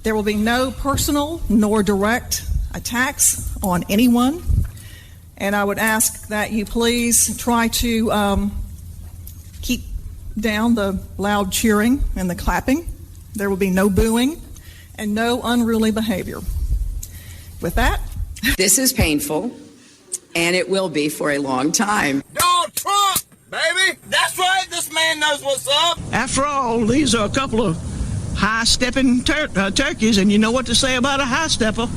There will be no personal nor direct attacks on anyone. And I would ask that you please try to keep down the loud cheering and the clapping. There will be no booing and no unruly behavior. With that, this is painful, and it will be for a long time. Donald Trump, baby! That's right, this man knows what's up! After all, these are a couple of high-stepping turkeys, and you know what to say about a high stepper.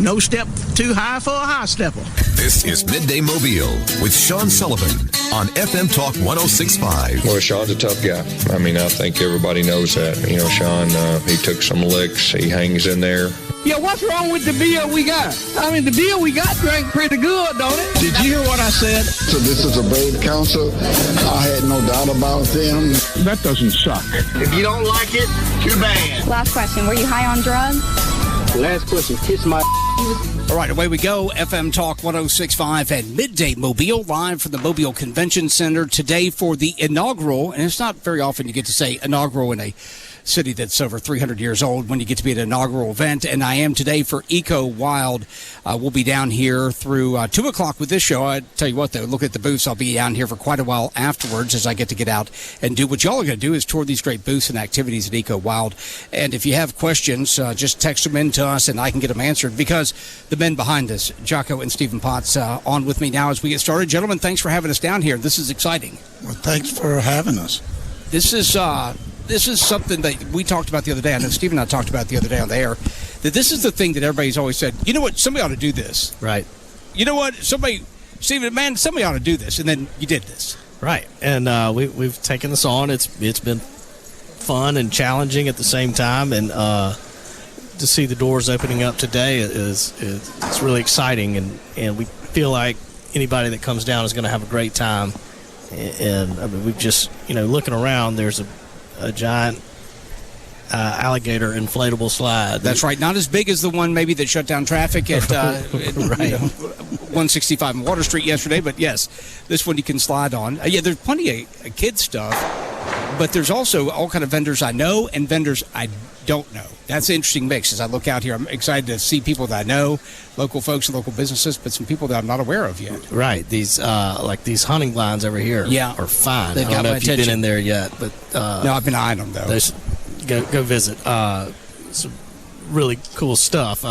No step too high for a high stepper. This is Midday Mobile with Sean Sullivan on FM Talk 106.5. Well, Sean's a tough guy. I mean, I think everybody knows that. You know, Sean, he took some licks. He hangs in there. Yeah, what's wrong with the beer we got? I mean, the beer we got drank pretty good, don't it? Did you hear what I said? So this is a brave council. I had no doubt about them. That doesn't suck. If you don't like it, too bad. Last question, were you high on drugs? Last question, kiss my... All right, away we go. FM Talk 106.5 and Midday Mobile, live from the Mobile Convention Center today for the inaugural, and it's not very often you get to say inaugural in a city that's over 300 years old when you get to be at an inaugural event, and I am today for EcoWild. We'll be down here through 2 o'clock with this show. I tell you what, though, look at the booths. I'll be down here for quite a while afterwards as I get out and do what y'all are going to do is tour these great booths and activities at EcoWild. And if you have questions, just text them in to us and I can get them answered, because the men behind us, Jocko and Stephen Potts, on with me now as we get started. Gentlemen, thanks for having us down here. This is exciting. Well, thanks for having us. This is something that we talked about the other day. I know Steve and I talked about the other day on the air, that this is the thing that everybody's always said, you know what, somebody ought to do this. Right. You know what, Stephen, man, somebody ought to do this. And then you did this. Right. And we've taken this on. It's been fun and challenging at the same time. And to see the doors opening up today it's really exciting. And we feel like anybody that comes down is going to have a great time. And I mean, we've just, looking around, there's a giant alligator inflatable slide. That's right. Not as big as the one maybe that shut down traffic at 165 on Water Street yesterday, but yes, this one you can slide on. There's plenty of kid stuff, but there's also all kind of vendors I know and vendors I don't know. That's an interesting mix. As I look out here, I'm excited to see people that I know, local folks and local businesses, but some people that I'm not aware of yet. Right. These these hunting blinds over here are fine. They've I don't know if you've been in there yet, but no, I've been eyeing them though. Go visit. Some really cool stuff.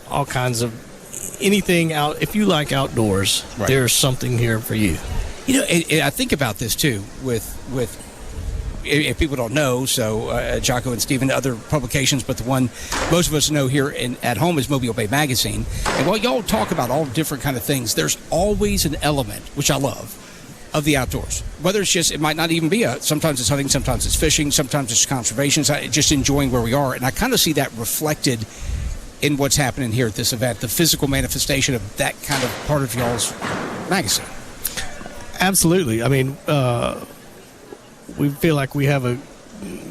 All kinds of anything out. If you like outdoors, right, there's something here for you. And I think about this too with if people don't know, so Jocko and Stephen, other publications, but the one most of us know here at home is Mobile Bay Magazine. And while y'all talk about all different kind of things, there's always an element, which I love, of the outdoors. Whether it's just, it might not even be sometimes it's hunting, sometimes it's fishing, sometimes it's conservation, just enjoying where we are. And I kind of see that reflected in what's happening here at this event, the physical manifestation of that kind of part of y'all's magazine. Absolutely. I mean, we feel like we have a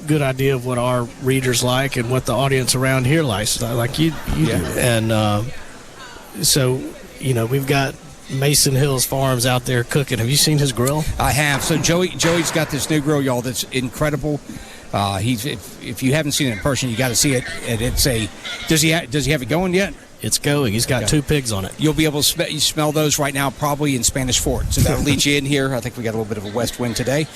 good idea of what our readers like and what the audience around here likes, like you do. And so, we've got Mason Hills Farms out there cooking. Have you seen his grill? I have. So Joey's got this new grill, y'all, that's incredible. If you haven't seen it in person, you got to see it. And it's does he have it going yet? It's going. He's got 2 pigs on it. You'll be able to smell those right now, probably in Spanish Fort. So that'll lead you in here. I think we got a little bit of a west wind today.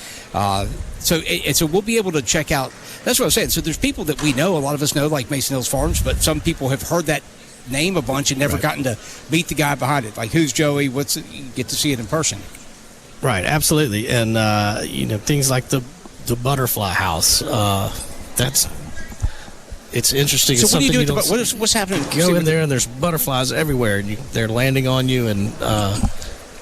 So we'll be able to check out. That's what I'm saying. So there's people that we know. A lot of us know, like Mason Hills Farms, but some people have heard that name a bunch and never gotten to meet the guy behind it. Like, who's Joey? You get to see it in person. Right. Absolutely. And things like the butterfly house. It's interesting. So it's what do you do? What's happening? Go in there and there's butterflies everywhere, and they're landing on you, and you're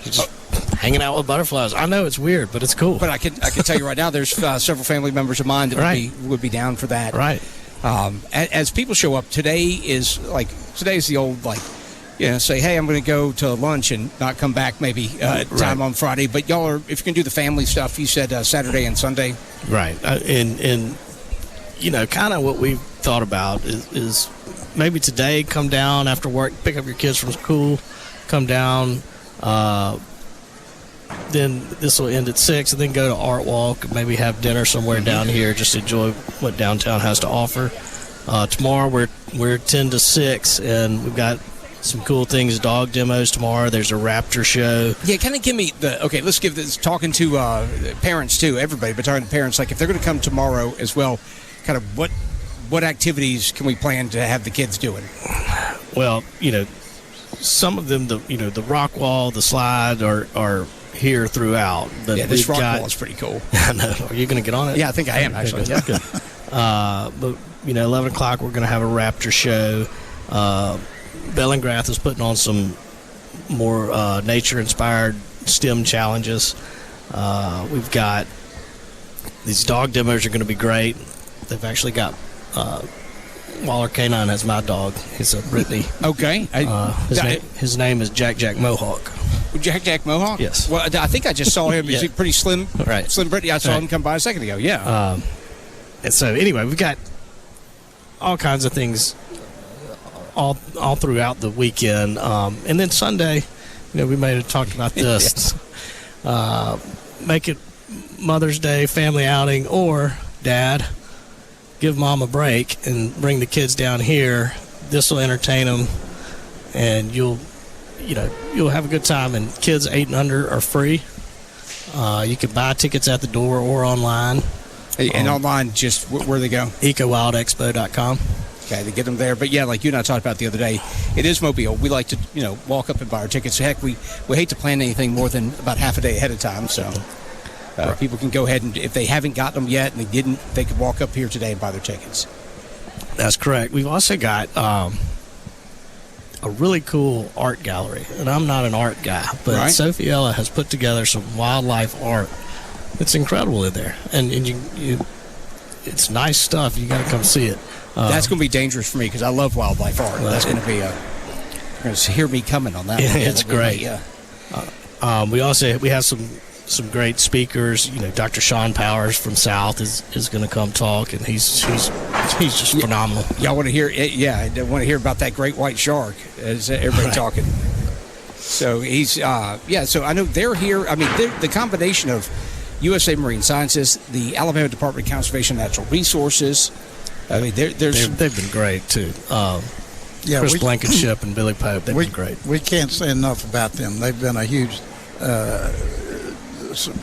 just hanging out with butterflies. I know it's weird, but it's cool. But I can tell you right now, there's several family members of mine that would be down for that. Right. As people show up, today's the old say, hey, I'm going to go to lunch and not come back maybe time on Friday. But y'all if you can do the family stuff, you said Saturday and Sunday. Right. And kind of what we've thought about is maybe today come down after work, pick up your kids from school, come down. Then this will end at 6, and then go to Art Walk, maybe have dinner somewhere down here, just enjoy what downtown has to offer. Tomorrow we're 10 to 6, and we've got some cool things, dog demos tomorrow. There's a raptor show. Yeah, kind of give me let's give this, talking to parents too, everybody, but talking to parents, like if they're going to come tomorrow as well, kind of what activities can we plan to have the kids doing? Well, some of them, the rock wall, the slide are here throughout. But this rock wall is pretty cool. I know. Are you going to get on it? Yeah, I think I am, actually. Yeah. Good. But 11 o'clock we're going to have a raptor show. Bellingrath is putting on some more nature-inspired STEM challenges. We've got these dog demos are going to be great. They've actually got Waller Canine as my dog. He's a Brittany. Okay. His name is Jack Mohawk. Jack Mohawk? Yes. Well, I think I just saw him. Yeah. He's pretty slim. Right. Slim Brittany. I saw him come by a second ago. Yeah. And so anyway, we've got all kinds of things all throughout the weekend. And then Sunday, we may have talked about this. Make it Mother's Day family outing, or Dad, give Mom a break and bring the kids down here. This will entertain them, and you'll have a good time. And kids 8 and under are free. You can buy tickets at the door or online. And online, just where they go? EcoWildExpo.com. Okay, to get them there. But yeah, like you and I talked about the other day, it is Mobile. We like to, walk up and buy our tickets. Heck, we hate to plan anything more than about half a day ahead of time. So people can go ahead and, if they haven't got them yet and they could walk up here today and buy their tickets. That's correct. We've also got a really cool art gallery, and I'm not an art guy, but Right. Sophiella has put together some wildlife art. It's incredible in there, and you it's nice stuff. You got to come see it. That's going to be dangerous for me because I love wildlife art. That's going to be you're going to hear me coming on that. It's great. Yeah. We have some great speakers. Dr. Sean Powers from South is going to come talk, and he's just phenomenal. Y'all want to hear? Yeah, I want to hear about that great white shark. Is everybody talking? So he's So I know they're here. I mean, the combination of USA Marine Sciences, the Alabama Department of Conservation and Natural Resources. I mean, they've been great too. Chris Blankenship and Billy Pope, they've been great. We can't say enough about them. They've been a huge,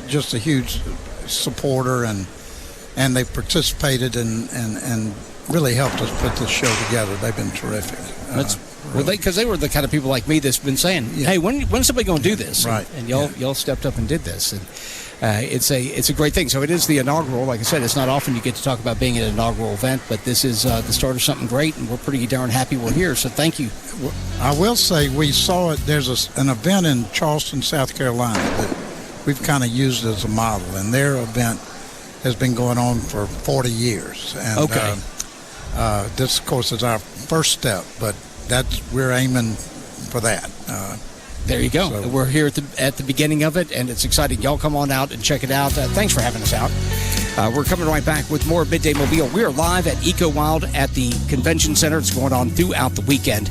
just a huge supporter, and they've participated and really helped us put this show together. They've been terrific. Because they were the kind of people like me that's been saying, "Hey, when's somebody going to do this?" Right. And y'all stepped up and did this, and it's a great thing. So it is the inaugural. Like I said, it's not often you get to talk about being at an inaugural event, but this is the start of something great, and we're pretty darn happy we're here. So thank you. I will say we saw it. There's an event in Charleston, South Carolina that we've kind of used as a model, and their event has been going on for 40 years. And, okay. This, of course, is our first step, but we're aiming for that. There you go. So, we're here at the beginning of it, and it's exciting. Y'all come on out and check it out. Thanks for having us out. We're coming right back with more Midday Mobile. We are live at EcoWild at the Convention Center. It's going on throughout the weekend.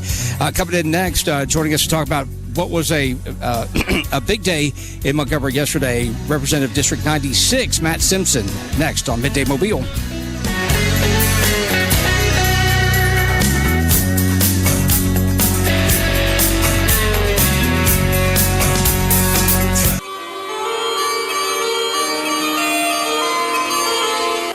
Coming in next, joining us to talk about what was a big day in Montgomery yesterday, Representative District 96, Matt Simpson, next on Midday Mobile.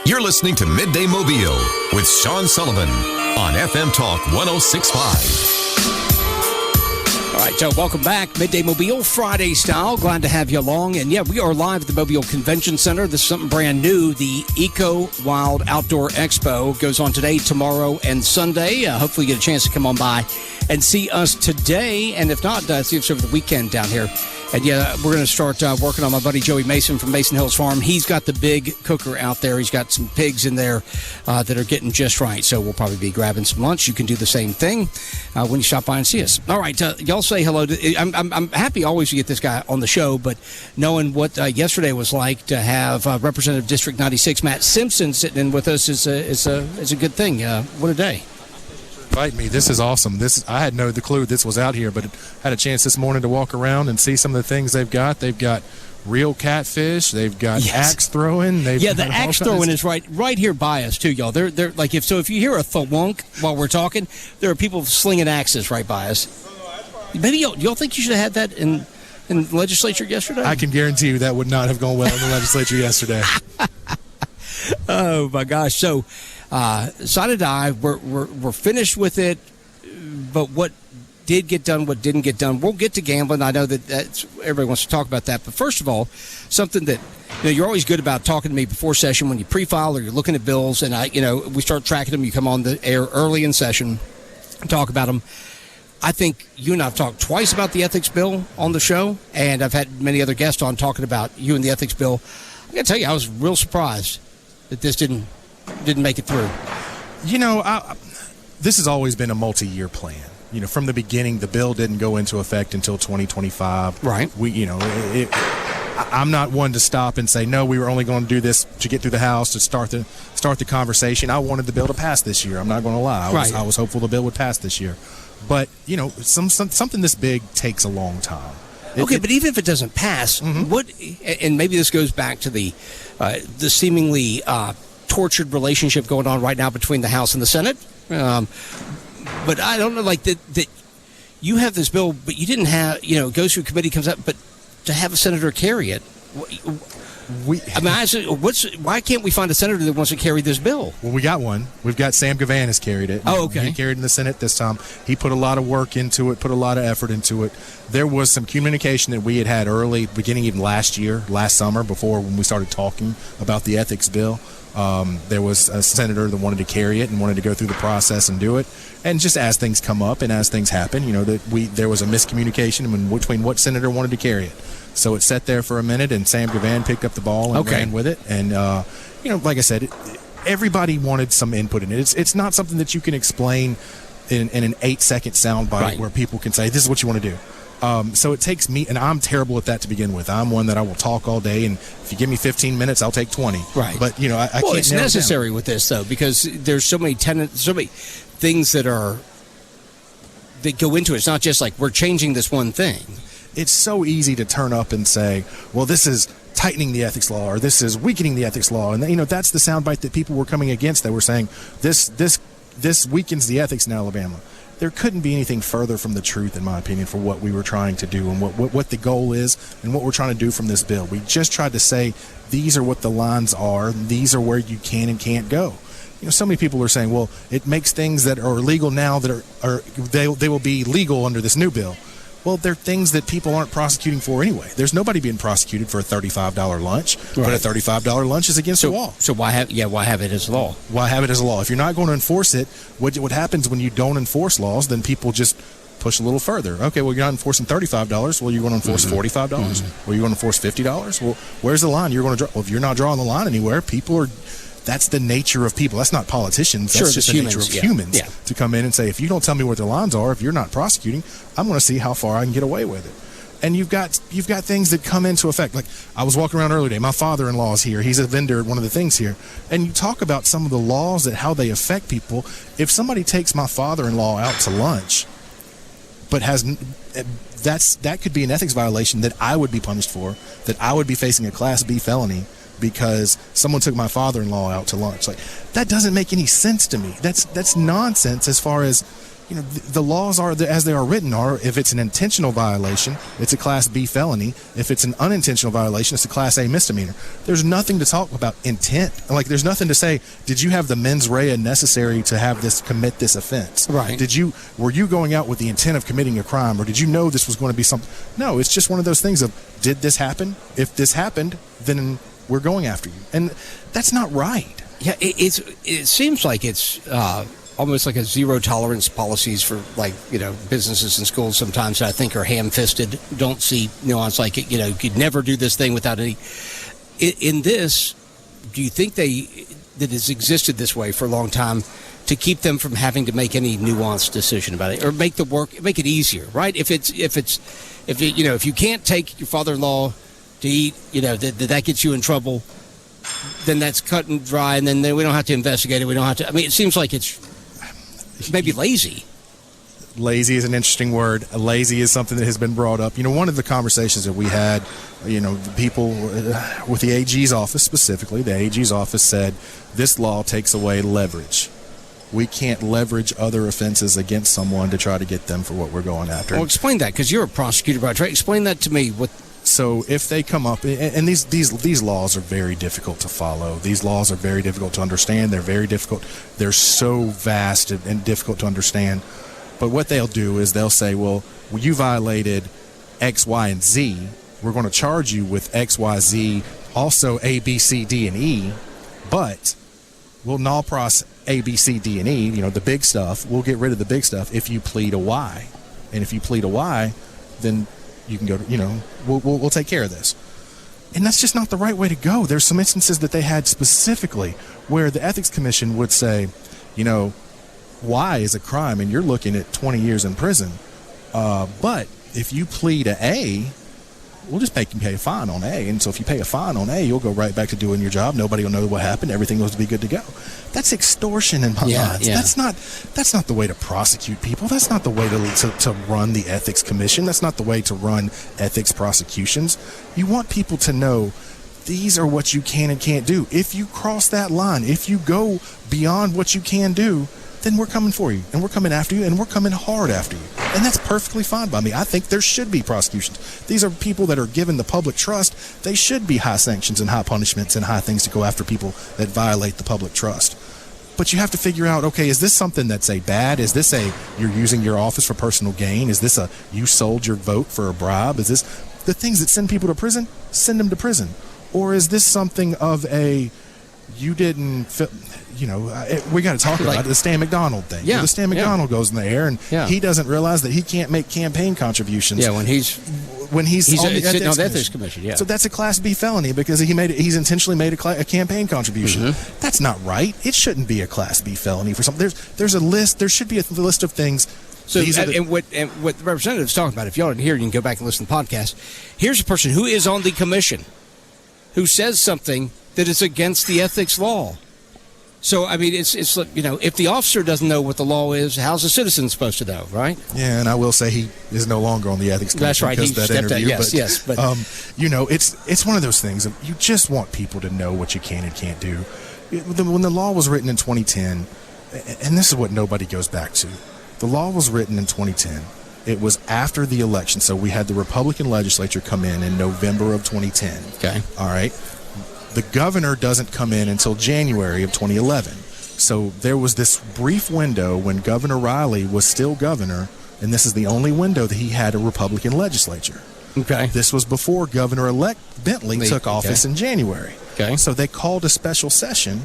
You're listening to Midday Mobile with Sean Sullivan on FM Talk 106.5. All right, so welcome back. Midday Mobile, Friday style. Glad to have you along. And yeah, we are live at the Mobile Convention Center. This is something brand new. The EcoWild Outdoor Expo goes on today, tomorrow, and Sunday. Hopefully you get a chance to come on by and see us today. And if not, see us over the weekend down here. And yeah, we're going to start working on my buddy Joey Mason from Mason Hills Farm. He's got the big cooker out there. He's got some pigs in there that are getting just right. So we'll probably be grabbing some lunch. You can do the same thing when you stop by and see us. All right, y'all say hello. I'm happy always to get this guy on the show, but knowing what yesterday was like to have Representative District 96 Matt Simpson sitting in with us is a good thing. What a day. Invite me. This is awesome. I had no clue this was out here, but had a chance this morning to walk around and see some of the things they've got. They've got real catfish. They've got axe throwing. The axe throwing is right here by us too, y'all. They're like if you hear a thwunk while we're talking, there are people slinging axes right by us. Maybe y'all think you should have had that in the legislature yesterday? I can guarantee you that would not have gone well in the legislature yesterday. Oh my gosh! So, side of dive, we're finished with it, but what did get done, what didn't get done? We'll get to gambling. I know that's everybody wants to talk about that, but first of all, something that you're always good about talking to me before session when you pre-file or you're looking at bills, and we start tracking them. You come on the air early in session, talk about them. I think you and I have talked twice about the ethics bill on the show, and I've had many other guests on talking about you and the ethics bill. I got to tell you, I was real surprised that this didn't make it through. This has always been a multi-year plan. From the beginning, the bill didn't go into effect until 2025. Right. I'm not one to stop and say, no, we were only going to do this to get through the House, to start the conversation. I wanted the bill to pass this year. I'm not going to lie. I was hopeful the bill would pass this year. But, something this big takes a long time. But even if it doesn't pass, what? And maybe this goes back to the seemingly tortured relationship going on right now between the House and the Senate. But I don't know, that you have this bill, but you didn't have, it goes through committee, comes up, but to have a senator carry it. Why can't we find a senator that wants to carry this bill? Well, we got one. We've got Sam Gavan has carried it. Oh, okay. He carried it in the Senate this time. He put a lot of work into it, put a lot of effort into it. There was some communication that we had early, beginning even last summer, before when we started talking about the ethics bill. There was a senator that wanted to carry it and wanted to go through the process and do it. And just as things come up and as things happen, there was a miscommunication between what senator wanted to carry it. So it sat there for a minute, and Sam Gavan picked up the ball and ran with it. And, like I said, everybody wanted some input in it. It's not something that you can explain in an 8-second soundbite where people can say, this is what you want to do. So it takes me, and I'm terrible at that to begin with. I'm one that I will talk all day, and if you give me 15 minutes, I'll take 20. Right. But, I can't. Well, it's necessary with this, though, because there's so many things that go into it. It's not just like we're changing this one thing. It's so easy to turn up and say, well, this is tightening the ethics law, or this is weakening the ethics law. And, that's the soundbite that people were coming against. They were saying, this weakens the ethics in Alabama. There couldn't be anything further from the truth, in my opinion, for what we were trying to do and what the goal is and what we're trying to do from this bill. We just tried to say, these are what the lines are. These are where you can and can't go. So many people are saying, well, it makes things that are illegal now that they will be legal under this new bill. Well, they're things that people aren't prosecuting for anyway. There's nobody being prosecuted for a $35 lunch, but a $35 lunch is against the law. So why have it as law? Why have it as a law? If you're not going to enforce it, what happens when you don't enforce laws, then people just push a little further. Okay, well, you're not enforcing $35. Well, you're going to enforce $45. Well, you're going to enforce $50. Well, where's the line? You're going to draw. Well, if you're not drawing the line anywhere, people are. That's the nature of people. That's not politicians. That's just the nature of humans to come in and say, if you don't tell me what the lines are, if you're not prosecuting, I'm going to see how far I can get away with it. And you've got things that come into effect. Like I was walking around earlier today. My father-in-law is here. He's a vendor at one of the things here. And you talk about some of the laws that how they affect people. If somebody takes my father-in-law out to lunch, but that could be an ethics violation that I would be punished for, that I would be facing a Class B felony because someone took my father-in-law out to lunch. Like, that doesn't make any sense to me. That's nonsense as far as, the laws are as they are written are. If it's an intentional violation, it's a Class B felony. If it's an unintentional violation, it's a Class A misdemeanor. There's nothing to talk about intent. Like, there's nothing to say, did you have the mens rea necessary to commit this offense? Right. Were you going out with the intent of committing a crime, or did you know this was going to be something? No, it's just one of those things of, did this happen? If this happened, then we're going after you. And that's not right. Yeah, it seems like it's almost like a zero tolerance policies for, businesses and schools sometimes I think are ham-fisted, don't see nuance, like, you'd never do this thing without any. In this, do you think that it's existed this way for a long time to keep them from having to make any nuanced decision about it, or make it easier, right? If you can't take your father-in-law to eat, that gets you in trouble, then that's cut and dry, and then we don't have to investigate it. We don't have to. I mean, it seems like it's maybe lazy. Lazy is an interesting word. Lazy is something that has been brought up. One of the conversations that we had, the people with the AG's office specifically, the AG's office said this law takes away leverage. We can't leverage other offenses against someone to try to get them for what we're going after. Well, explain that, because you're a prosecutor by trade. Explain that to me. So if they come up, and these laws are very difficult to follow. These laws are very difficult to understand. They're very difficult. They're so vast and difficult to understand. But what they'll do is they'll say, well, you violated X, Y, and Z. We're going to charge you with X, Y, Z, also A, B, C, D, and E, but we'll null pros A, B, C, D, and E, the big stuff. We'll get rid of the big stuff if you plead a Y. And if you plead a Y, then you can go to, we'll take care of this. And that's just not the right way to go. There's some instances that they had specifically where the Ethics Commission would say, Y is a crime and you're looking at 20 years in prison. But if you plead A, we'll just make you pay a fine on A. And so if you pay a fine on A, you'll go right back to doing your job. Nobody will know what happened. Everything will be good to go. That's extortion in my mind. Yeah. That's not the way to prosecute people. That's not the way to run the Ethics Commission. That's not the way to run ethics prosecutions. You want people to know these are what you can and can't do. If you cross that line, if you go beyond what you can do, then we're coming for you, and we're coming after you, and we're coming hard after you. And that's perfectly fine by me. I think there should be prosecutions. These are people that are given the public trust. They should be high sanctions and high punishments and high things to go after people that violate the public trust. But you have to figure out, okay, is this something that's a bad? Is this a you're using your office for personal gain? Is this a you sold your vote for a bribe? Is this the things that send people to prison? Send them to prison. Or is this something of a you didn't we got to talk about it, the Stan McDonald thing. Yeah, the Stan McDonald goes in the air, and he doesn't realize that he can't make campaign contributions. Yeah, when he's on the Ethics Commission. Yeah. So that's a Class B felony because he's intentionally made a campaign contribution. Mm-hmm. That's not right. It shouldn't be a Class B felony for something. There's a list. There should be a list of things. So what the representative's talking about, if y'all didn't hear, you can go back and listen to the podcast. Here's a person who is on the commission who says something that is against the ethics law. So, I mean, it's if the officer doesn't know what the law is, how's the citizen supposed to know, right? Yeah, and I will say he is no longer on the ethics commission. That's right. Because he that stepped interview, out. Yes. But it's one of those things. You just want people to know what you can and can't do. When the law was written in 2010, and this is what nobody goes back to, the law was written in 2010. It was after the election, so we had the Republican legislature come in November of 2010. Okay. All right. The governor doesn't come in until January of 2011. So there was this brief window when Governor Riley was still governor, and this is the only window that he had a Republican legislature. Okay. This was before Governor-elect Bentley took office in January. Okay. So they called a special session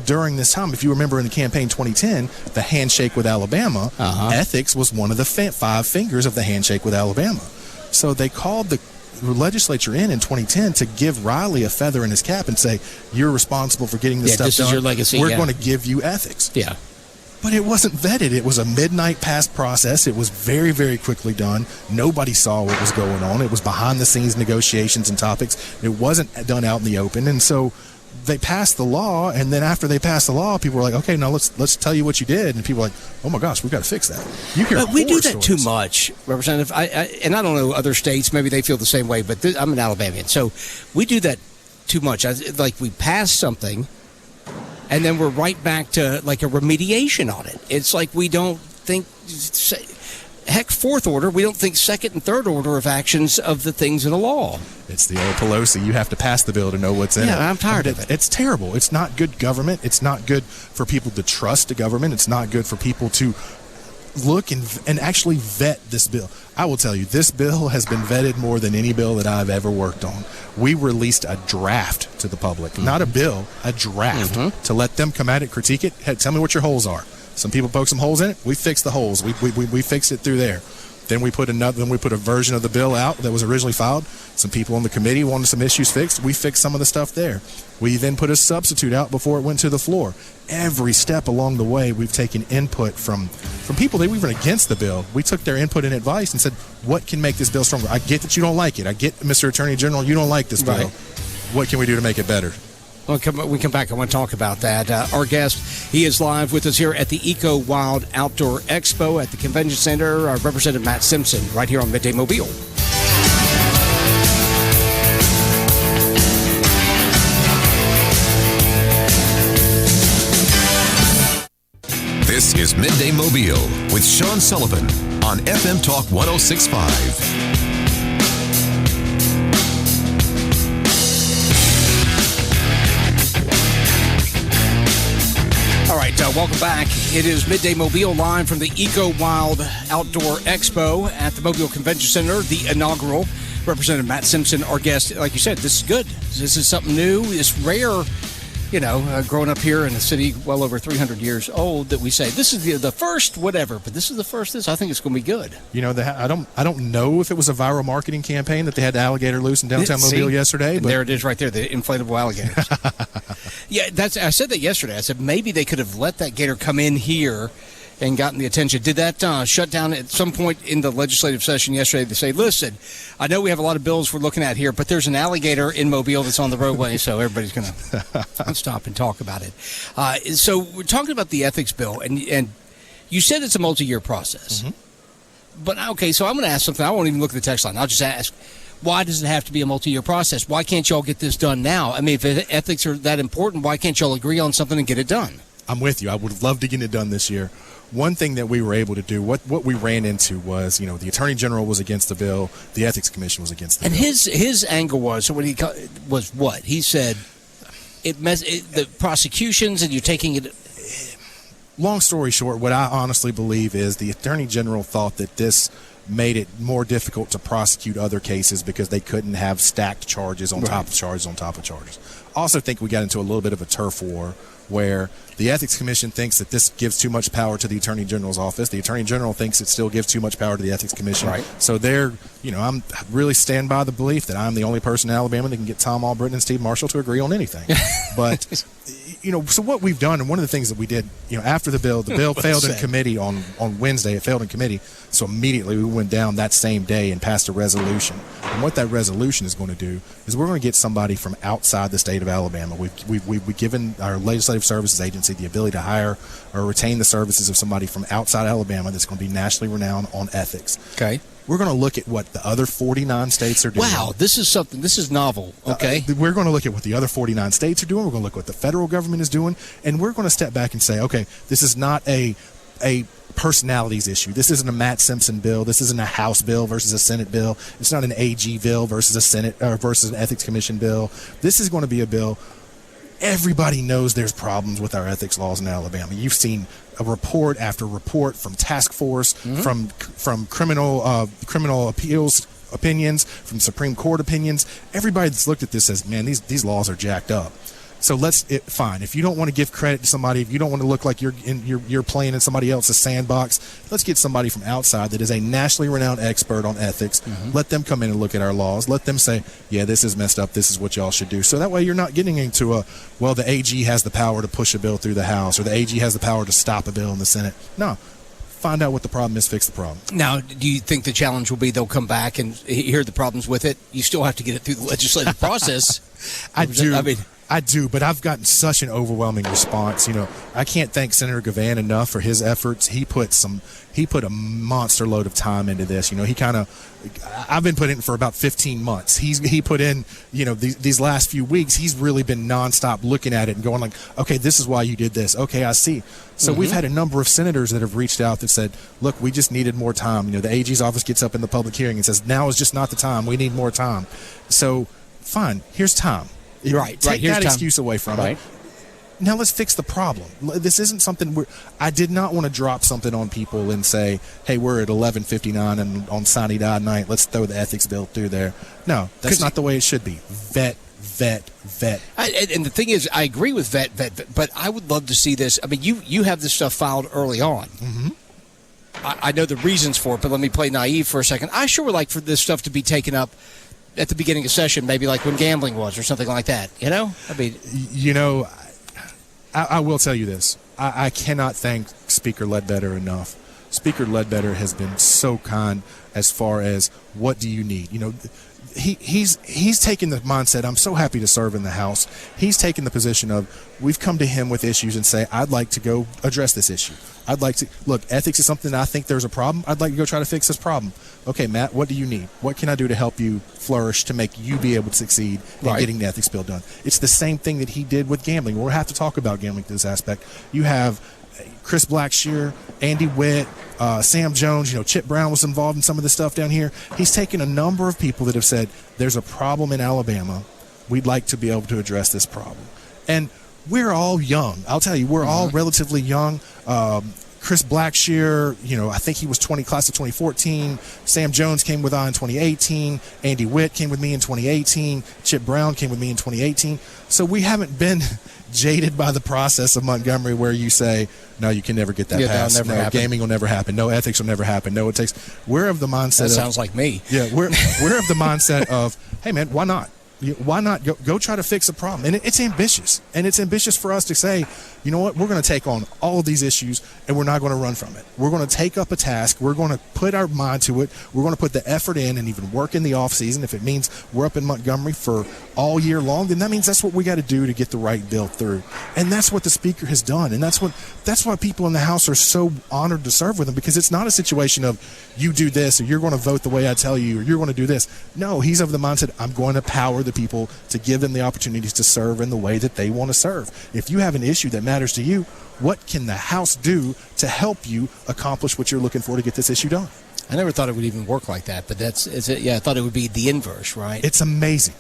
during this time. If you remember in the campaign 2010, the handshake with Alabama, ethics was one of the 5 fingers of the handshake with Alabama. So they called the legislature in 2010 to give Riley a feather in his cap and say, you're responsible for getting this stuff this done. Is your legacy. We're going to give you ethics. Yeah. But it wasn't vetted. It was a midnight pass process. It was very, very quickly done. Nobody saw what was going on. It was behind the scenes negotiations and topics. It wasn't done out in the open. And so they passed the law, and then after they passed the law, people were like, okay, now let's tell you what you did. And people were like, oh my gosh, we've got to fix that. But we do that too much, Representative. And I don't know other states, maybe they feel the same way, but I'm an Alabamian, so we do that too much. Like we pass something, and then we're right back to like a remediation on it. It's like we don't think, heck, fourth order, we don't think second and third order of actions of the things in the law. It's the old Pelosi. You have to pass the bill to know what's in it. Yeah, I'm tired of it. It's terrible. It's not good government. It's not good for people to trust the government. It's not good for people to look and actually vet this bill. I will tell you, this bill has been vetted more than any bill that I've ever worked on. We released a draft to the public, not a bill, a draft, to let them come at it, critique it. Hey, tell me what your holes are. Some people poke some holes in it. We fixed the holes. We fixed it through there. Then we put a version of the bill out that was originally filed. Some people on the committee wanted some issues fixed. We fixed some of the stuff there. We then put a substitute out before it went to the floor. Every step along the way, we've taken input from people that we were against the bill. We took their input and advice and said, what can make this bill stronger? I get that you don't like it. I get, Mr. Attorney General, you don't like this bill. Right. What can we do to make it better? When we come back, I want to talk about that. Our guest, he is live with us here at the EcoWild Outdoor Expo at the Convention Center. Representative Matt Simpson, right here on Midday Mobile. This is Midday Mobile with Sean Sullivan on FM Talk 106.5. All right, welcome back. It is Midday Mobile live from the EcoWild Outdoor Expo at the Mobile Convention Center, the inaugural. Representative Matt Simpson, our guest. Like you said, this is good. This is something new. It's rare, growing up here in a city well over 300 years old, that we say this is the first whatever, but this is the first. I think it's going to be good. I don't know if it was a viral marketing campaign that they had the alligator loose in downtown Mobile yesterday. But there it is, right there, the inflatable alligators. Yeah, I said that yesterday. I said maybe they could have let that gator come in here and gotten the attention. Did that shut down at some point in the legislative session yesterday to say, listen, I know we have a lot of bills we're looking at here, but there's an alligator in Mobile that's on the roadway, so everybody's going to stop and talk about it. So we're talking about the ethics bill, and you said it's a multi-year process. Mm-hmm. But, okay, so I'm going to ask something. I won't even look at the text line. I'll just ask, why does it have to be a multi-year process? Why can't y'all get this done now? I mean, if ethics are that important, why can't y'all agree on something and get it done? I'm with you. I would love to get it done this year. One thing that we were able to do, what we ran into was, the Attorney General was against the bill, the Ethics Commission was against the bill. And his angle was what? He said the prosecutions, and you're taking it. Long story short, what I honestly believe is the Attorney General thought that this made it more difficult to prosecute other cases because they couldn't have stacked charges on top of charges on top of charges. I also think we got into a little bit of a turf war where the Ethics Commission thinks that this gives too much power to the Attorney General's office. The Attorney General thinks it still gives too much power to the Ethics Commission. Right. So I'm really stand by the belief that I'm the only person in Alabama that can get Tom Albritton and Steve Marshall to agree on anything. But, so what we've done, and one of the things that we did, after the bill failed in committee on Wednesday. It failed in committee. So immediately we went down that same day and passed a resolution. And what that resolution is going to do is we're going to get somebody from outside the state of Alabama. We've given our Legislative Services Agency the ability to hire or retain the services of somebody from outside Alabama that's going to be nationally renowned on ethics. Okay. We're going to look at what the other 49 states are doing. Wow, this is novel, okay? We're going to look at what the other 49 states are doing. We're going to look at what the federal government is doing. And we're going to step back and say, okay, this is not a personalities issue. This isn't a Matt Simpson bill. This isn't a House bill versus a Senate bill. It's not an AG bill versus a Senate versus an Ethics Commission bill. This is going to be a bill. Everybody knows there's problems with our ethics laws in Alabama. You've seen a report after report from task force, from criminal appeals opinions, from Supreme Court opinions. Everybody that's looked at this says, man, these laws are jacked up. So fine. If you don't want to give credit to somebody, if you don't want to look like you're playing in somebody else's sandbox, let's get somebody from outside that is a nationally renowned expert on ethics. Mm-hmm. Let them come in and look at our laws. Let them say, yeah, this is messed up. This is what y'all should do. So that way you're not getting into the AG has the power to push a bill through the House or the AG has the power to stop a bill in the Senate. No. Find out what the problem is, fix the problem. Now, do you think the challenge will be they'll come back and hear the problems with it? You still have to get it through the legislative process. I do, but I've gotten such an overwhelming response. I can't thank Senator Gavan enough for his efforts. He put a monster load of time into this. I've been putting in for about 15 months. He put in, these last few weeks, he's really been nonstop looking at it and going like, okay, this is why you did this. Okay, I see. So we've had a number of senators that have reached out that said, look, we just needed more time. The AG's office gets up in the public hearing and says, now is just not the time. We need more time. So fine, here's time. Take that excuse away from it. Now let's fix the problem. This isn't something I did not want to drop something on people and say, hey, we're at 11:59 and on Sine Die night, let's throw the ethics bill through there. No, that's not the way it should be. Vet. And the thing is, I agree with vet, but I would love to see this. I mean, you have this stuff filed early on. Mm-hmm. I know the reasons for it, but let me play naive for a second. I sure would like for this stuff to be taken up at the beginning of session, maybe like when gambling was or something like that, I will tell you this. I cannot thank Speaker Ledbetter enough. Speaker Ledbetter has been so kind as far as what do you need? he's taken the mindset. I'm so happy to serve in the House. He's taken the position of we've come to him with issues and say, I'd like to go address this issue. I'd like to look. Ethics is something that I think there's a problem. I'd like to go try to fix this problem. Okay, Matt, what do you need? What can I do to help you flourish to make you be able to succeed in getting the ethics bill done? It's the same thing that he did with gambling. We'll have to talk about gambling to this aspect. You have Chris Blackshear, Andy Witt, Sam Jones, Chip Brown was involved in some of this stuff down here. He's taken a number of people that have said, there's a problem in Alabama. We'd like to be able to address this problem. And we're all young. I'll tell you, we're all relatively young. Chris Blackshear, I think he was class of 2014. Sam Jones came with I in 2018. Andy Witt came with me in 2018. Chip Brown came with me in 2018. So we haven't been jaded by the process of Montgomery where you say, no, you can never get that passed. No, gaming will never happen. No, ethics will never happen. No, it takes. We're of the mindset. That sounds like me. Yeah, we're of the mindset of, hey, man, why not? Why not go try to fix a problem? And it's ambitious. And it's ambitious for us to say, you know what, we're going to take on all of these issues and we're not going to run from it. We're going to take up a task. We're going to put our mind to it. We're going to put the effort in and even work in the off season. If it means we're up in Montgomery for all year long, then that means that's what we got to do to get the right bill through. And that's what the Speaker has done. And that's why people in the House are so honored to serve with him, because it's not a situation of you do this or you're going to vote the way I tell you or you're going to do this. No, he's of the mindset, I'm going to power the people to give them the opportunities to serve in the way that they want to serve. If you have an issue that matters to you, what can the House do to help you accomplish what you're looking for to get this issue done? I never thought it would even work like that, but I thought it would be the inverse, right? It's amazing.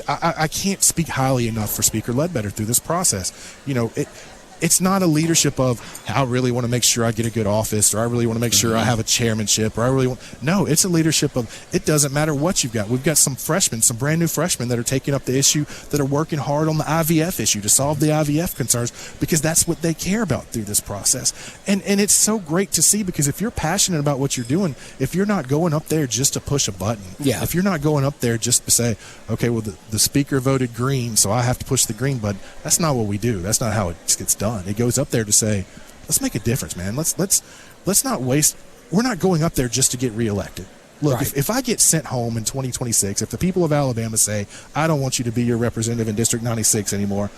I can't speak highly enough for Speaker Ledbetter through this process. It's not a leadership of, I really want to make sure I get a good office, or I really want to make sure I have a chairmanship, or I really want. No, it's a leadership of, it doesn't matter what you've got. We've got some brand new freshmen that are taking up the issue, that are working hard on the IVF issue to solve the IVF concerns, because that's what they care about through this process. And it's so great to see, because if you're passionate about what you're doing, if you're not going up there just to push a button, if you're not going up there just to say, okay, well, the Speaker voted green, so I have to push the green button, that's not what we do. That's not how it gets done. It goes up there to say, let's make a difference, man. Let's not waste. We're not going up there just to get reelected. Look, if I get sent home in 2026, if the people of Alabama say, I don't want you to be your representative in District 96 anymore,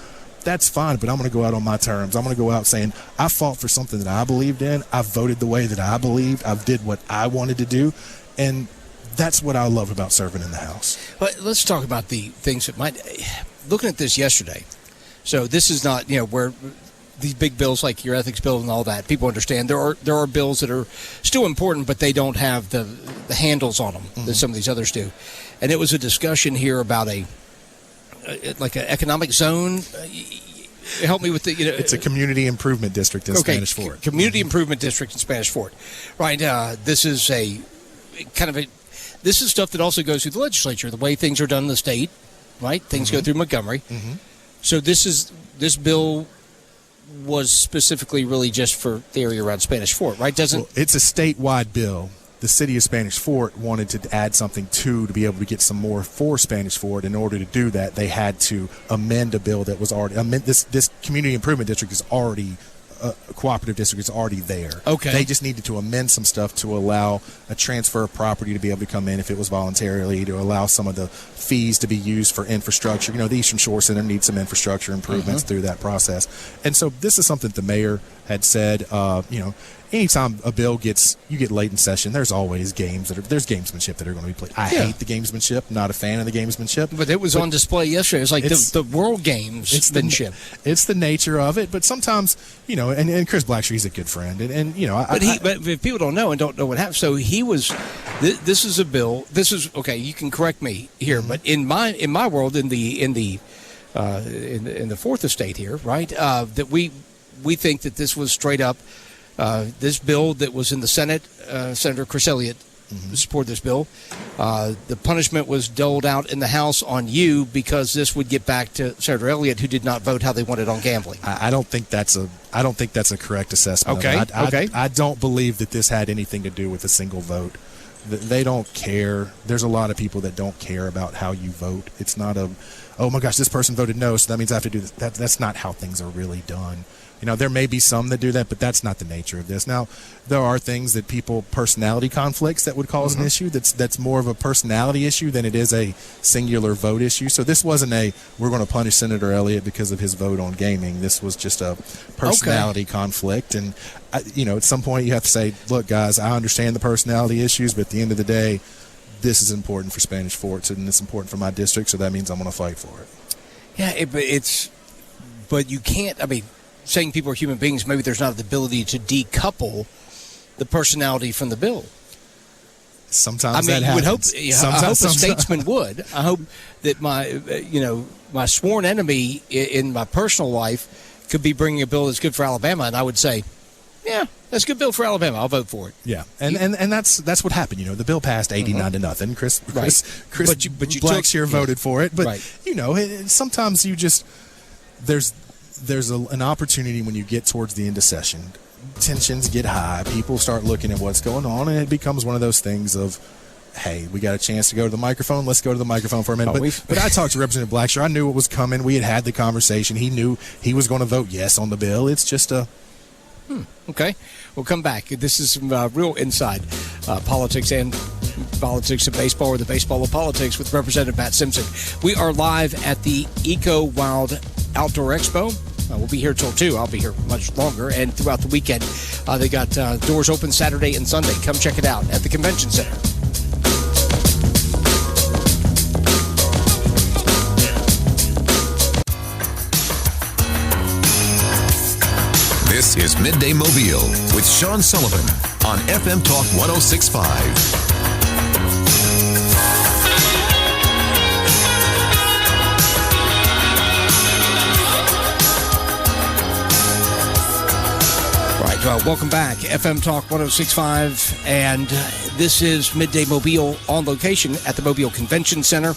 that's fine, but I'm going to go out on my terms. I'm going to go out saying, I fought for something that I believed in. I voted the way that I believed. I did what I wanted to do. And that's what I love about serving in the House. But let's talk about the things that might. Looking at this yesterday, so this is not, where these big bills like your ethics bill and all that, people understand there are bills that are still important, but they don't have the handles on them that some of these others do. And it was a discussion here about an economic zone. Help me with the. It's a community improvement district in Spanish Fort. Community improvement district in Spanish Fort, right? This is this is stuff that also goes through the legislature. The way things are done in the state, right? Things go through Montgomery. So this bill was specifically really just for the area around Spanish Fort, right? It's a statewide bill. The city of Spanish Fort wanted to add something to be able to get some more for Spanish Fort. In order to do that, they had to amend a bill that was already this community improvement district is already a cooperative district is already there. Okay. They just needed to amend some stuff to allow a transfer of property to be able to come in if it was voluntarily, to allow some of the fees to be used for infrastructure. The Eastern Shore Center needs some infrastructure improvements through that process. And so this is something the mayor had said, anytime a bill you get late in session, there's always there's gamesmanship that are going to be played. I hate the gamesmanship, not a fan of the gamesmanship. But it was on display yesterday. It was like the world gamesmanship. It's the nature of it, but sometimes, and Chris Blackshear, he's a good friend. But if people don't know and don't know what happened, so he was, this is a bill, okay, you can correct me here, but in my world, in the fourth estate here, right, that we think that this was straight up, this bill that was in the Senate, Senator Chris Elliott supported this bill. The punishment was doled out in the House on you because this would get back to Senator Elliott, who did not vote how they wanted on gambling. I don't think that's a correct assessment. Okay. I don't believe that this had anything to do with a single vote. They don't care. There's a lot of people that don't care about how you vote. It's not oh my gosh, this person voted no, so that means I have to do this. That's not how things are really done. There may be some that do that, but that's not the nature of this. Now, there are things that personality conflicts that would cause an issue. That's more of a personality issue than it is a singular vote issue. So this wasn't we're going to punish Senator Elliott because of his vote on gaming. This was just a personality conflict. And, at some point you have to say, look, guys, I understand the personality issues, but at the end of the day, this is important for Spanish Forts and it's important for my district, so that means I'm going to fight for it. Yeah, but you can't, saying people are human beings, maybe there's not the ability to decouple the personality from the bill. Sometimes that happens. I hope a statesman would. I hope that my sworn enemy in my personal life could be bringing a bill that's good for Alabama, and I would say, yeah, that's a good bill for Alabama. I'll vote for it. Yeah, and that's what happened. The bill passed 89 to nothing. Chris Blackshear voted for it, but sometimes you just there's an opportunity when you get towards the end of session. Tensions get high. People start looking at what's going on, and it becomes one of those things of, hey, we got a chance to go to the microphone. Let's go to the microphone for a minute. But I talked to Representative Blackshear. I knew what was coming. We had the conversation. He knew he was going to vote yes on the bill. It's just Okay. We'll come back. This is some real inside politics and baseball, or the baseball of politics, with Representative Matt Simpson. We are live at the EcoWild Outdoor Expo. We'll be here till 2. I'll be here much longer. And throughout the weekend, they got doors open Saturday and Sunday. Come check it out at the Convention Center. This is Midday Mobile with Sean Sullivan on FM Talk 106.5. Welcome back. FM Talk 106.5, and this is Midday Mobile on location at the Mobile Convention Center.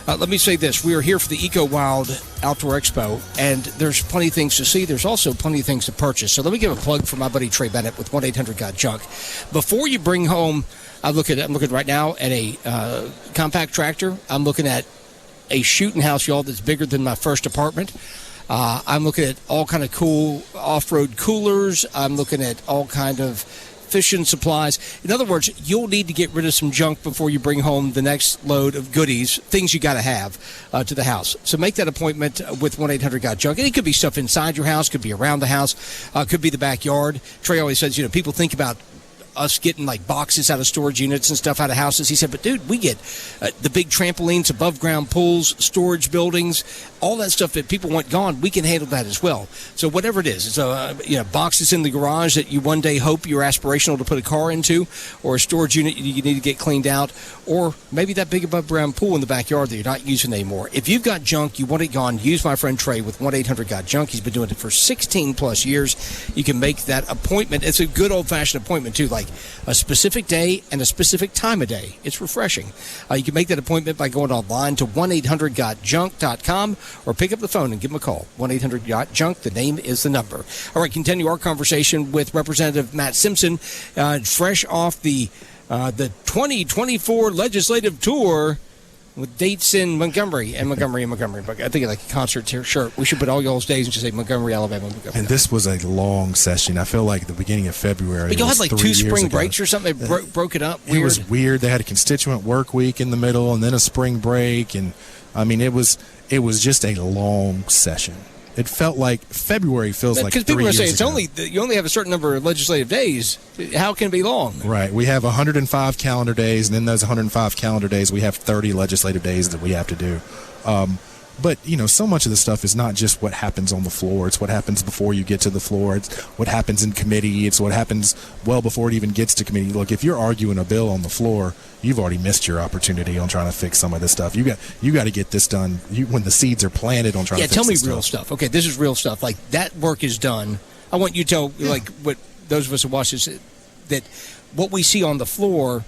Let me say this. We are here for the EcoWild Outdoor Expo, and there's plenty of things to see. There's also plenty of things to purchase. So let me give a plug for my buddy Trey Bennett with 1-800-GOT-JUNK. Before you bring home, I'm looking right now at a compact tractor. I'm looking at a shooting house, y'all, that's bigger than my first apartment. I'm looking at all kind of cool off-road coolers. I'm looking at all kind of fishing supplies. In other words, you'll need to get rid of some junk before you bring home the next load of goodies, things you got to have to the house. So make that appointment with 1-800-GOT-JUNK. And it could be stuff inside your house, could be around the house, could be the backyard. Trey always says, people think about us getting like boxes out of storage units and stuff out of houses. He said, but dude, we get the big trampolines, above ground pools, storage buildings, all that stuff that people want gone. We can handle that as well. So whatever it is, it's boxes in the garage that you one day hope you're aspirational to put a car into, or a storage unit you need to get cleaned out, or maybe that big above ground pool in the backyard that you're not using anymore. If you've got junk, you want it gone, use my friend Trey with 1-800-GOT-JUNK. He's been doing it for 16 plus years. You can make that appointment. It's a good old fashioned appointment too, like a specific day and a specific time of day. It's refreshing. You can make that appointment by going online to 1-800-GOT-JUNK.com or pick up the phone and give them a call. 1-800-GOT-JUNK. The name is the number. All right, continue our conversation with Representative Matt Simpson, fresh off the 2024 legislative tour with dates in Montgomery. But I think like a concert shirt. We should put all y'all's days and just say Montgomery, Alabama. Montgomery. And this was a long session. I feel like at the beginning of February. But y'all had like 2 spring breaks or something. They broke it up. Weird. It was weird. They had a constituent work week in the middle, and then a spring break, and it was just a long session. It felt like February feels like 3 years ago. Because people are saying you only have a certain number of legislative days. How can it be long? Right. We have 105 calendar days, and in those 105 calendar days, we have 30 legislative days that we have to do. But, so much of the stuff is not just what happens on the floor. It's what happens before you get to the floor. It's what happens in committee. It's what happens well before it even gets to committee. Look, if you're arguing a bill on the floor, you've already missed your opportunity on trying to fix some of this stuff. You got to get this done when the seeds are planted on trying to fix this stuff. Yeah, tell me real stuff. Okay, this is real stuff. Like, that work is done. I want you to tell, like, what those of us who watch this, that what we see on the floor,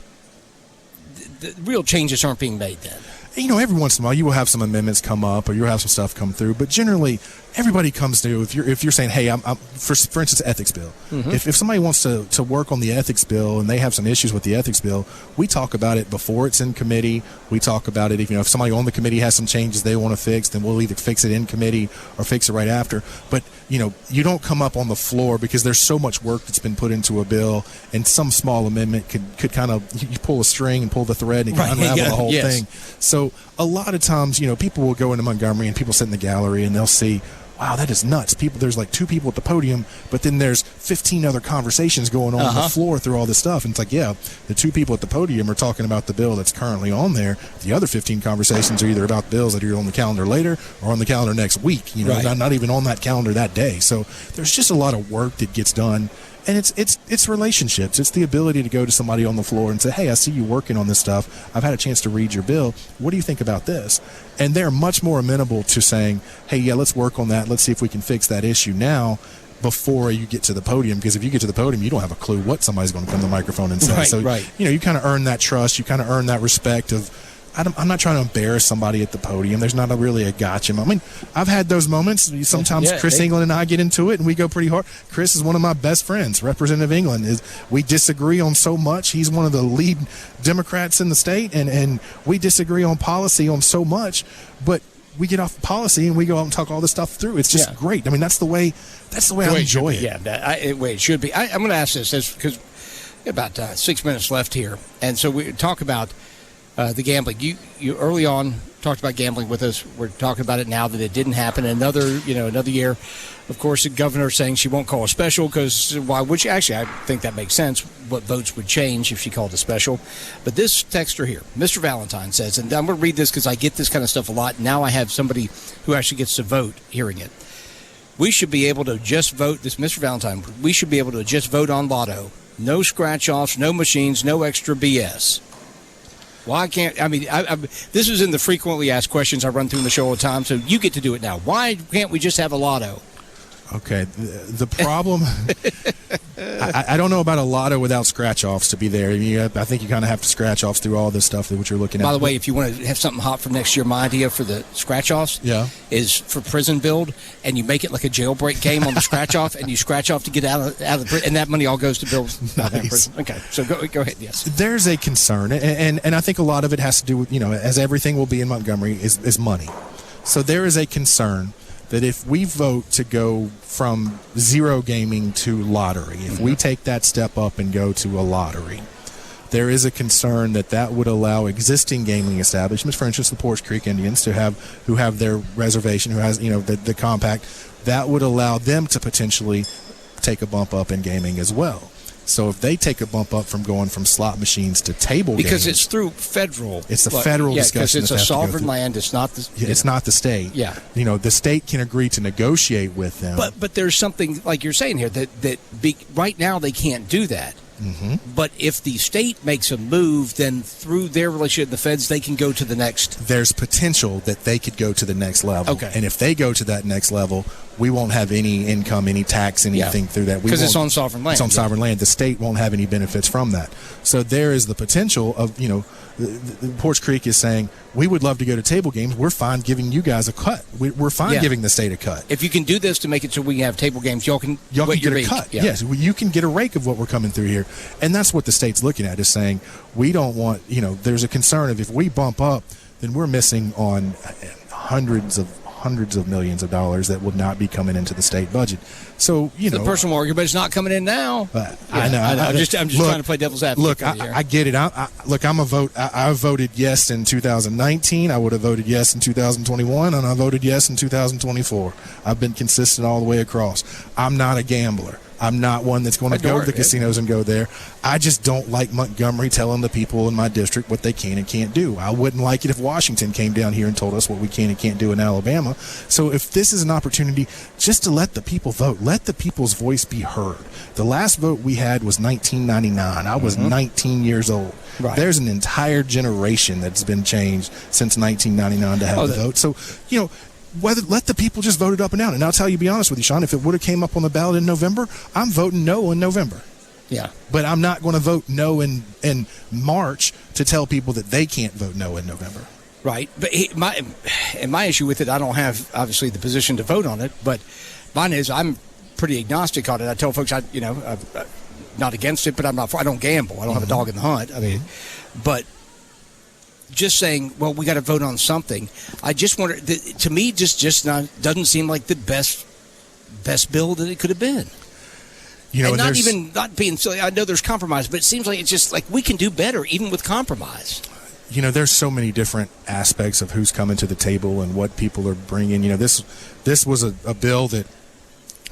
the real changes aren't being made then. Every once in a while you will have some amendments come up or you'll have some stuff come through, but generally everybody comes to, if you're saying, hey, I'm for instance, ethics bill. Mm-hmm. If somebody wants to work on the ethics bill and they have some issues with the ethics bill, we talk about it before it's in committee. We talk about it if somebody on the committee has some changes they want to fix, then we'll either fix it in committee or fix it right after. But you don't come up on the floor because there's so much work that's been put into a bill, and some small amendment could kind of, you pull a string and pull the thread and it can unravel the whole thing. So a lot of times, people will go into Montgomery and people sit in the gallery and they'll see, wow, that is nuts. There's like 2 people at the podium, but then there's 15 other conversations going on the floor through all this stuff. And it's like, yeah, the 2 people at the podium are talking about the bill that's currently on there. The other 15 conversations are either about bills that are on the calendar later or on the calendar next week. Not even on that calendar that day. So there's just a lot of work that gets done. And it's relationships. It's the ability to go to somebody on the floor and say, hey, I see you working on this stuff. I've had a chance to read your bill. What do you think about this? And they're much more amenable to saying, hey, yeah, let's work on that. Let's see if we can fix that issue now before you get to the podium. Because if you get to the podium, you don't have a clue what somebody's going to come to the microphone and say. You kind of earn that trust. You kind of earn that respect of, I'm not trying to embarrass somebody at the podium. There's not really a gotcha. I mean, I've had those moments. Sometimes Chris England and I get into it, and we go pretty hard. Chris is one of my best friends, Representative England. We disagree on so much. He's one of the lead Democrats in the state, and we disagree on policy on so much. But we get off policy, and we go out and talk all this stuff through. It's just great. I mean, that's the way I enjoy it. Yeah, the way it should be. I'm going to ask this because about 6 minutes left here. And so we talk about the gambling. You early on talked about gambling with us. We're talking about it now that it didn't happen. Another year. Of course, the governor saying she won't call a special because why would she? Actually, I think that makes sense. What votes would change if she called a special. But this texter here, Mr. Valentine says, and I'm going to read this because I get this kind of stuff a lot. Now I have somebody who actually gets to vote hearing it. We should be able to just vote, this Mr. Valentine, we should be able to just vote on lotto. No scratch-offs, no machines, no extra BS. Why can't, this is in the frequently asked questions I run through in the show all the time, so you get to do it now. Why can't we just have a lotto? Okay, the problem, I don't know about a lotto without scratch-offs to be there. I think you kind of have to scratch-offs through all this stuff that what you're looking at. By the way, if you want to have something hot for next year, my idea for the scratch-offs is for prison build, and you make it like a jailbreak game on the scratch-off, and you scratch off to get out of the prison, and that money all goes to build prison. Okay, so go ahead, yes. There's a concern, and I think a lot of it has to do with, as everything will be in Montgomery, is money. So there is a concern that if we vote to go from zero gaming to lottery, if we take that step up and go to a lottery, there is a concern that would allow existing gaming establishments, for instance, the Porch Creek Indians, who have their reservation, who has the compact, that would allow them to potentially take a bump up in gaming as well. So if they take a bump up from going from slot machines to table games, because it's through federal, it's a federal discussion. Because it's a sovereign land. It's not the. It's not the state. Yeah. The state can agree to negotiate with them. But there's something like you're saying here that right now they can't do that. Mm-hmm. But if the state makes a move, then through their relationship with the feds, they can go to the next. There's potential that they could go to the next level. Okay. And if they go to that next level, we won't have any income, any tax, anything through that. Because it's on sovereign land. It's on sovereign land. The state won't have any benefits from that. So there is the potential of, the Porch Creek is saying, we would love to go to table games. We're fine giving you guys a cut. We're fine giving the state a cut. If you can do this to make it so we can have table games, y'all can get a cut. Yeah. Yes, you can get a rake of what we're coming through here. And that's what the state's looking at, is saying, we don't want, there's a concern of if we bump up, then we're missing on hundreds of millions of dollars that would not be coming into the state budget. So it's a personal argument, but it's not coming in now. I know. I'm just trying to play devil's advocate. Look, I get it. I'm a vote. I voted yes in 2019. I would have voted yes in 2021, and I voted yes in 2024. I've been consistent all the way across. I'm not a gambler. I'm not one that's going to go to the casinos and go there. I just don't like Montgomery telling the people in my district what they can and can't do. I wouldn't like it if Washington came down here and told us what we can and can't do in Alabama. So if this is an opportunity just to let the people vote, let the people's voice be heard. The last vote we had was 1999. I was 19 years old. Right. There's an entire generation that's been changed since 1999 to have the vote. So, let the people just vote it up and down. And I'll tell you, be honest with you, Sean, if it would have came up on the ballot in November, I'm voting no in November. Yeah. But I'm not going to vote no in March to tell people that they can't vote no in November. Right. But my issue with it, I don't have, obviously, the position to vote on it, but mine is I'm pretty agnostic on it. I tell folks, I'm not against it, but I don't gamble. I don't have a dog in the hunt. I mean, but just saying, well, we got to vote on something. I just wonder, to me, just doesn't seem like the best bill that it could have been. And not being silly. I know there's compromise, but it seems like it's just like we can do better even with compromise. There's so many different aspects of who's coming to the table and what people are bringing. This was a bill that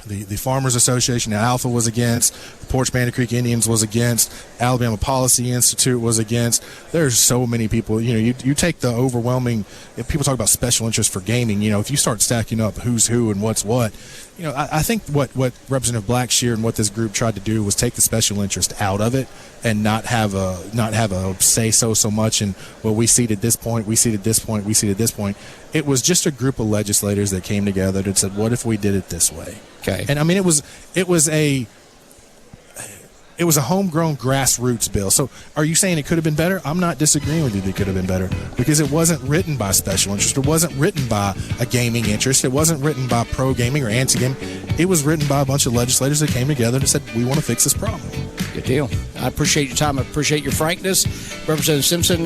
the Farmers Association at Alpha was against, the Porch Bandit Creek Indians was against, Alabama Policy Institute was against. There's so many people. You take the overwhelming. If people talk about special interest for gaming, if you start stacking up who's who and what's what, I think what Representative Blackshear and what this group tried to do was take the special interest out of it and not have a say so much. And we seated this point, we seated this point, we seated this point. It was just a group of legislators that came together that said, "What if we did it this way?" Okay. And I mean, it was a homegrown grassroots bill. So are you saying it could have been better? I'm not disagreeing with you that it could have been better because it wasn't written by special interest. It wasn't written by a gaming interest. It wasn't written by pro-gaming or anti-gaming. It was written by a bunch of legislators that came together and said, we want to fix this problem. Good deal. I appreciate your time. I appreciate your frankness. Representative Simpson,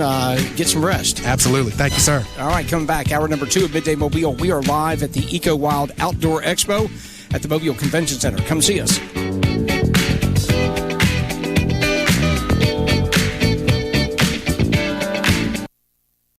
get some rest. Absolutely. Thank you, sir. All right, coming back, hour number 2 of Midday Mobile. We are live at the EcoWild Outdoor Expo at the Mobile Convention Center. Come see us.